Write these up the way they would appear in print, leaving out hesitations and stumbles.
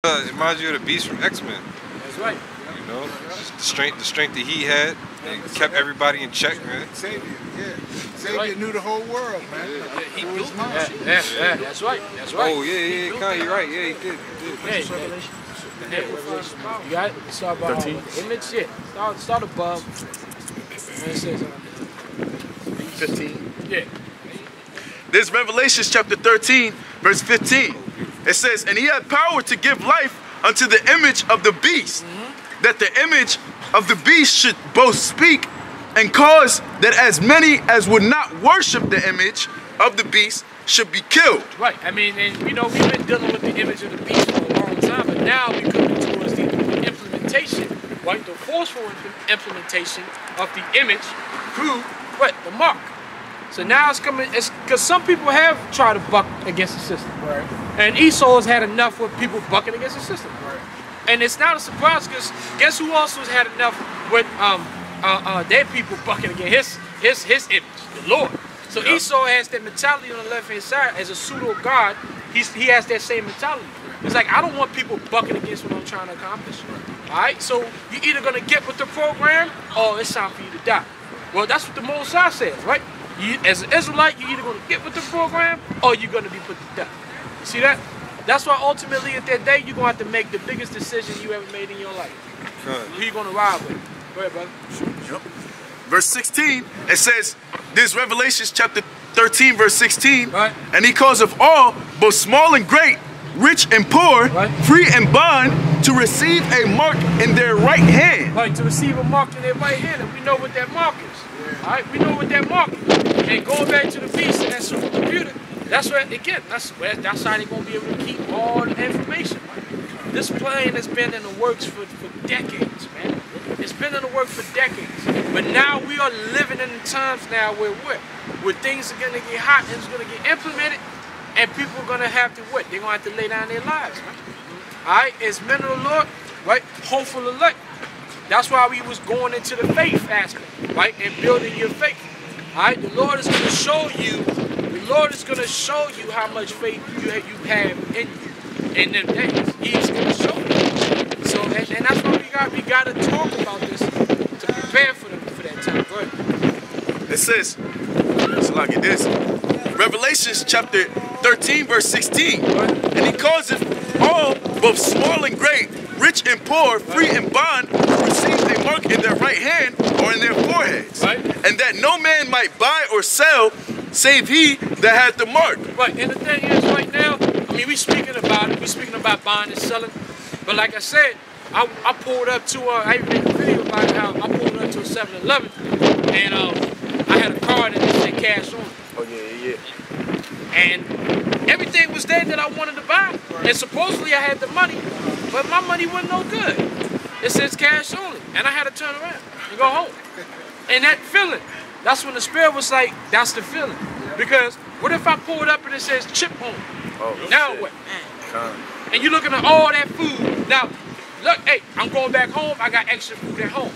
It reminds you of the Beast from X-Men. That's right. You know, just the strength that he had, and kept everybody in check, man. Xavier, yeah. Xavier knew the whole world, man. Yeah, he built it. Yeah, that's right. That's right. Oh, yeah, Kanye, you're right. Yeah, he did. Revelation. You got it? Start above 13. The image, yeah. Start above. When it says 15. Yeah. This is Revelation chapter 13, verse 15. It says, and he had power to give life unto the image of the beast, that the image of the beast should both speak and cause that as many as would not worship the image of the beast should be killed. Right. I mean, and you know, we've been dealing with the image of the beast for a long time, but now we're coming towards the implementation, right? The forceful implementation of the image through what? The mark. So now it's coming, it's because some people have tried to buck against the system. Right. And Esau has had enough with people bucking against the system. Right. And it's not a surprise because guess who also has had enough with their people bucking against his image, the Lord. So yep. Esau has that mentality on the left hand side as a pseudo god. He has that same mentality. It's like, I don't want people bucking against what I'm trying to accomplish. Alright, so you're either gonna get with the program or it's time for you to die. Well, that's what the Most High says, right? You, as an Israelite, you're either going to get with the program or you're going to be put to death. You see that? That's why ultimately at that day, you're going to have to make the biggest decision you ever made in your life. Who you going to ride with? Go ahead, brother. Yep. Verse 16, it says, this is Revelation chapter 13, verse 16. Right. And he causeth all, both small and great, rich and poor, right, free and bond, to receive a mark in their right hand. Right, to receive a mark in their right hand. And we know what that mark is. Alright, we know what that mark is. And going back to the beast and that supercomputer, that's where, again, that's how they're going to be able to keep all the information. This plan has been in the works for decades, man. It's been in the works for decades. But now we are living in the times now where things are going to get hot and it's going to get implemented and people are going to have to what? They're going to have to lay down their lives, man. Alright, as men of the Lord, right, hopeful elect. That's why we was going into the faith aspect, right, and building your faith. Alright, the Lord is going to show you. The Lord is going to show you how much faith you have in you in them days. He's going to show you. So, and that's why we got to talk about this to prepare for that time. Go ahead. It says, so look at this. Revelation chapter 13, verse 16. And he causeth all, both small and great, rich and poor, free and bond, receive a mark in their right hand or in their foreheads. Right. And that no man might buy or sell, save he that hath the mark. Right, and the thing is, right now, I mean, we speaking about it. We speaking about buying and selling. But like I said, I pulled up to, I even made a video about how I pulled up to a 7-Eleven, and I had a card that said cash on it. Oh, yeah. And everything was there that I wanted to buy. And supposedly I had the money, but my money wasn't no good. It says cash only. And I had to turn around and go home. And that feeling, that's when the Spirit was like, that's the feeling. Because what if I pulled up and it says chip home? Oh, now what? And you're looking at all that food. Now, look, hey, I'm going back home. I got extra food at home.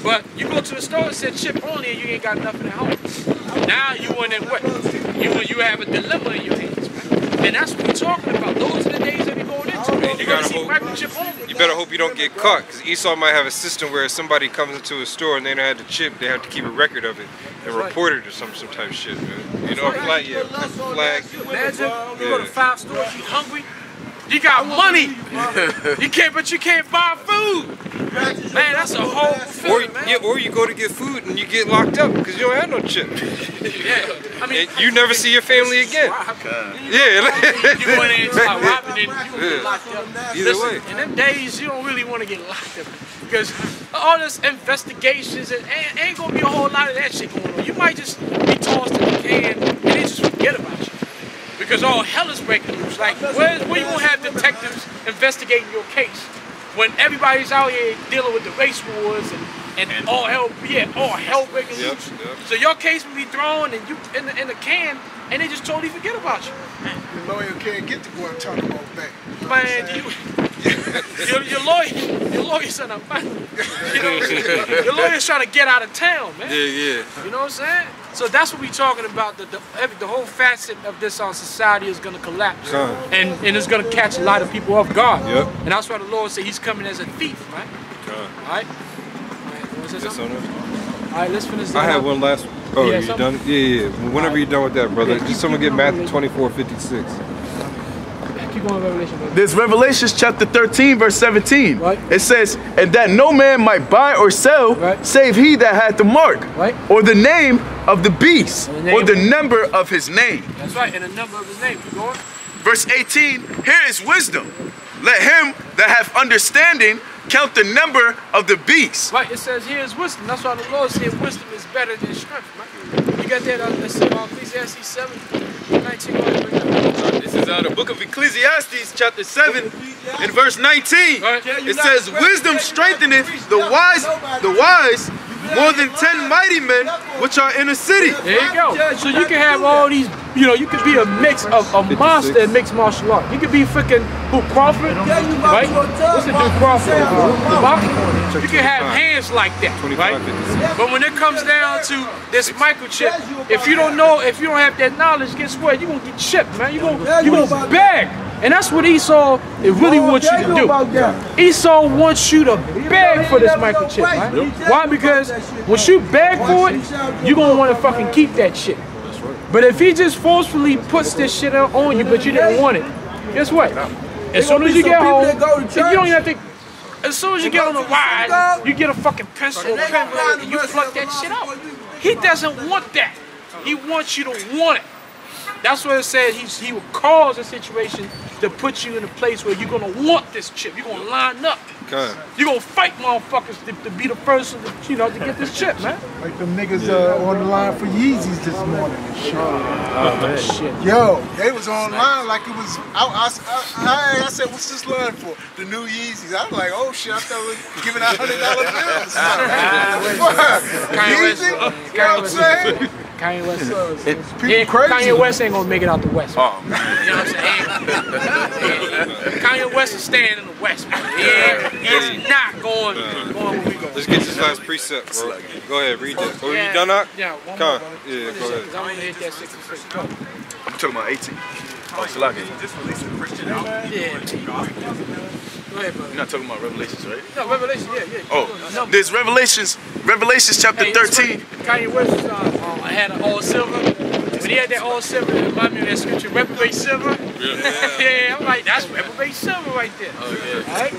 But you go to the store and said chip only and you ain't got nothing at home. Now you want in what? You have a dilemma in your hands, man. And that's what we're talking about. Those are the days that we're going into. Man. You gotta hope, Microchip only. you better hope you don't get caught, because Esau might have a system where if somebody comes into a store and they don't have the chip, they have to keep a record of it and report it or some type of shit, man. You know, a flag, flag. Imagine you go to 5 stores, you hungry. You got money, but you can't buy food. Man, that's a whole feeling, man. Yeah, or you go to get food and you get locked up because you don't have no chip. Yeah, I mean, and you never see your family again. Yeah. You went in and start robbing and you get locked up. Either way. In them days, you don't really want to get locked up because all this investigations and ain't gonna be a whole lot of that shit going on. You might just be tossed in the can and they just forget about you. Because all hell is breaking loose. Like, where you gonna have detectives investigating your case when everybody's out here dealing with the race wars and all hell breaking loose? Yep. So your case will be thrown and you in the can, and they just totally forget about you. The lawyer can't get to Guantanamo Bay. Man, your lawyer's trying to, your lawyer's trying to get out of town, man. Yeah. You know what I'm saying? So that's what we're talking about. The whole facet of this society is going to collapse, and it's going to catch a lot of people off guard. Yep. And that's why the Lord said He's coming as a thief, right? All right. All right, let's finish. I had one last. Oh, Yeah, you done? Yeah. Whenever you're done with that, brother, Yeah, just someone get Matthew 24:56. Keep going, Revelation. Brother. There's Revelations chapter 13, verse 17. Right. It says, and that no man might buy or sell, Right. save he that had the mark, Right. or the name of the beast, Or the name or the of- number of his name. That's right, and the number of His name. Keep going. Verse 18, here is wisdom. Let him that hath understanding count the number of the beast. Right, it says here is wisdom. That's why the Lord said wisdom is better than strength, right? You got that, let's say, Ecclesiastes 7:19. This is the book of Ecclesiastes, chapter 7, in verse 19. Right. It says, wisdom strengtheneth the wise more than 10 mighty men which are in a city. There you go. So you can have all these, you could be a mix of a monster and mixed martial art. You could be freaking Crawford, right? What's the dude Crawford? The boxer? You can have hands like that, right? But when it comes down to this microchip, if you don't have that knowledge, guess what? You're gonna get chipped, man. You're gonna beg. And that's what Esau really wants you to do. Esau wants you to beg for this microchip, right? Why? Because once you beg for it, you're gonna want to fucking keep that shit. But if he just forcefully puts this shit on you, but you didn't want it, guess what? As soon as you get home, you don't even have to. As soon as you get on the ride, you get a fucking pencil or pen and you pluck that shit out. He doesn't want that. He wants you to want it. That's what it said. He will cause a situation to put you in a place where you're gonna want this chip. You're gonna line up. You're gonna fight motherfuckers to be the person to get this chip, man. Like them niggas on the line for Yeezys this morning and shit. Shit. Yo, they was online like it was. I said, what's this line for? The new Yeezys. I was like, oh shit, I thought we were giving out $100 bills. Kanye West. Yeezy? You know what I'm saying? Kanye West. People crazy. Kanye West ain't gonna make it out the West. Man. You know what I'm saying? Kanye West is staying in the West, man. He's not going where we go. Let's get this last precept, bro. Go ahead, read that. Oh, you done that? Yeah, one Come more. on. Yeah, go ahead. Because I want to hit that 66. Go. I'm talking about 18. Oh, Salaki. Yeah. Go ahead, brother. You're not talking about Revelations, right? No, Revelation, yeah. Oh, there's Revelations chapter 13. Kanye West had an all silver. When he had that all silver, it reminded me of that scripture, reprobate silver. Yeah, I'm like, that's reprobate silver right there. Oh, yeah. All right?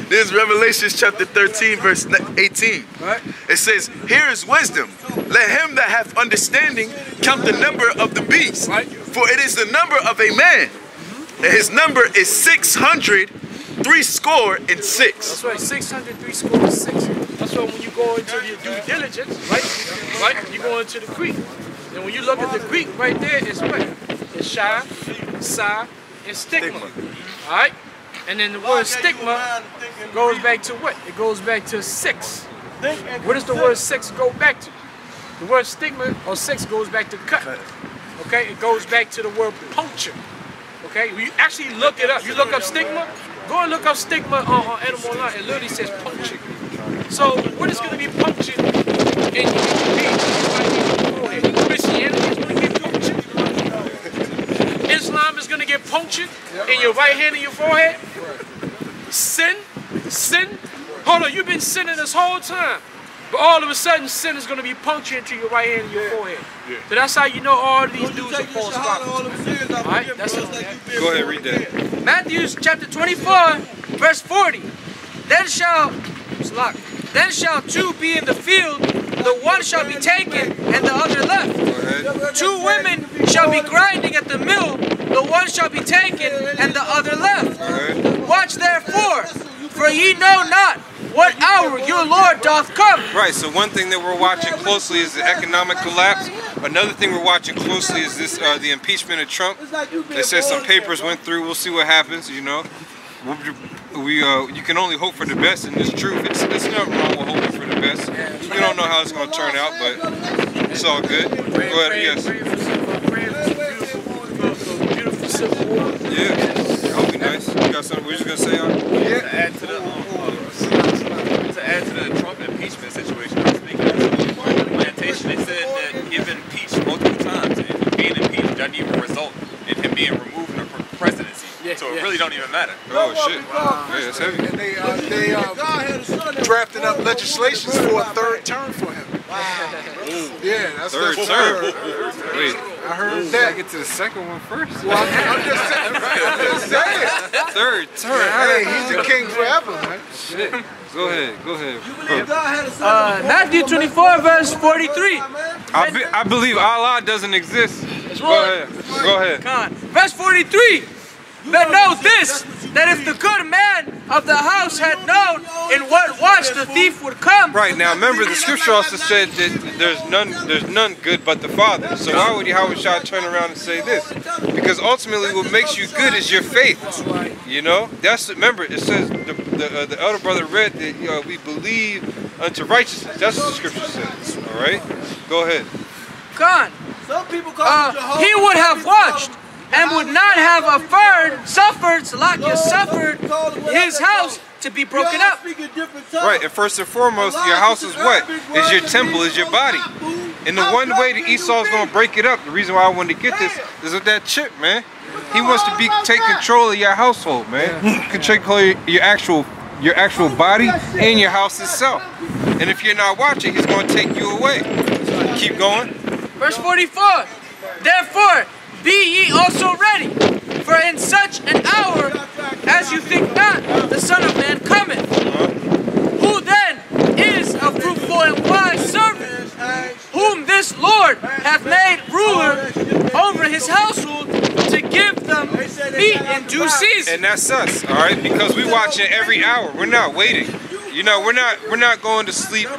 There's Revelations chapter 13, verse 18. Right. It says, here is wisdom. Let him that hath understanding count the number of the beast. Right. For it is the number of a man. And his number is 600, 6. That's right, 606. That's why when you go into your due diligence, right? You go into the Greek. And when you look at the Greek right there, it's what? It's shy, psi, and stigma. All right? And then the word stigma goes back to what? It goes back to 6. What does the word 6 go back to? The word stigma or 6 goes back to cut. Okay? It goes back to the word puncture. Okay? You actually look it up. You look up stigma. Go and look up stigma on Animal Online. It literally says puncture. So what is going to be punctured in your forehead? Christianity is going to get punctured. Islam is going to get punctured in your right hand and your forehead. Sin. Hold on, you've been sinning this whole time. But all of a sudden, sin is going to be punctured into your right hand and your forehead. So that's how you know all these dudes are false prophets. All right, that's it. Go ahead, read that. Matthew chapter 24, verse 40. Then shall two be in the field, the one shall be taken and the other left. 2 women shall be grinding at the mill, the one shall be taken and the other left. Watch therefore, for ye know not what hour your Lord doth come. Right, so one thing that we're watching closely is the economic collapse. Another thing we're watching closely is this the impeachment of Trump. They said some papers went through. We'll see what happens, you know. You can only hope for the best in this truth. It's nothing wrong with hoping for the best. You don't know how it's going to turn out, but it's all good. Go ahead, yes. Yeah, that'll be nice. You got something we're just going to say on it? To add to the Trump impeachment situation, I was thinking So it really don't even matter. Oh shit. Yeah, that's heavy. And they drafted up legislations for a third term for him. Yeah, that's Third that's term. Wait, I heard I that. get to the second one first. Well, I'm just saying. I'm just saying. Third term. Hey, he's the king forever, man. Shit. Go ahead. Go ahead. Matthew 24, verse 43. I believe Allah doesn't exist. Go ahead. Go ahead. Verse 43. But know this, that if the good man of the house had known in what watch the thief would come. Right, now remember the scripture also said that there's none good but the Father. So why would Yahweh Shah turn around and say this? Because ultimately what makes you good is your faith. You know? Remember it says the elder brother read that we believe unto righteousness. That's what the scripture says. Alright? Go ahead. He would have watched and would not have suffered his house to be broken up. Right, and first and foremost, your house is what? Is your temple, is your body. And the one way that Esau's gonna break it up, the reason why I wanted to get this is with that chip, man. He wants to take control of your household, man. Control your actual body and your house itself. And if you're not watching, he's gonna take you away. Keep going. Verse 44. Therefore, be ye also ready, for in such an hour as you think not, the Son of Man cometh. Who then is a fruitful and wise servant, whom this Lord hath made ruler over his household, to give them meat in due season? And that's us, all right? Because we watch it every hour. We're not waiting. You know, we're not going to sleep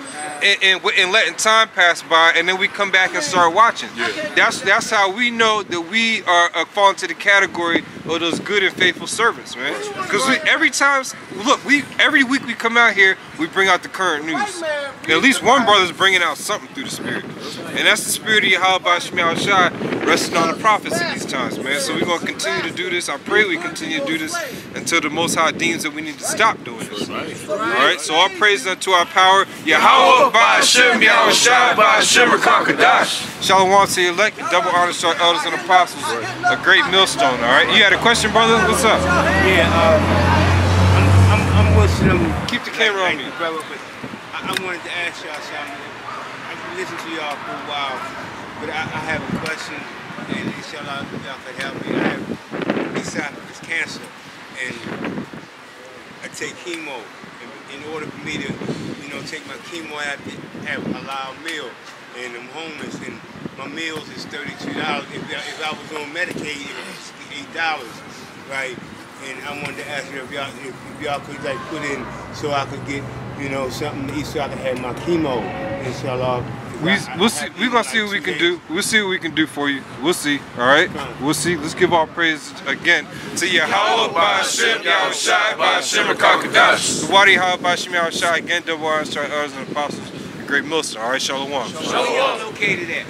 and letting time pass by, and then we come back and start watching. Yeah. That's how we know that we are fall into the category of those good and faithful servants, man. Because every week we come out here, we bring out the current news. At least one brother's bringing out something through the spirit, and that's the spirit of Yahweh Shai resting on the prophets in these times, man. So we're gonna continue to do this. I pray we continue to do this until the Most High deems that we need to stop doing this. All right. So all praise unto our power, Yahweh Ba'Hashem, Yahweh Shai, Ba'Hashem, Rakakadash. Shalom to the elect, double honor to our elders and apostles, a great millstone, all right? You had a question, brother? What's up? Yeah, I'm Muslim. Keep the camera on me. Brother, but I wanted to ask y'all something. I've listened to y'all for a while, but I have a question, and inshallah y'all can help me. I have esophagus cancer, and I take chemo. In order for me to, take my chemo, I have to have a halal meal, and I'm homeless, and my meals is $32. If I was on Medicaid, it was $8, right? And I wanted to ask you if y'all could like put in so I could get, something to eat so I can have my chemo, inshallah. We'll see. We're gonna see what we can do. We'll see what we can do for you. We'll see. All right. We'll see. Let's give our praise again to Yahweh Ba'Hashem, Yahweh Shai, Ba'Hashem, Rakakadash. The Wadi Yahweh Ba'Hashem, Yahweh Shai, again, double honor to our elders and apostles, the great millstone. All right, Shalom. Shalom. Located at.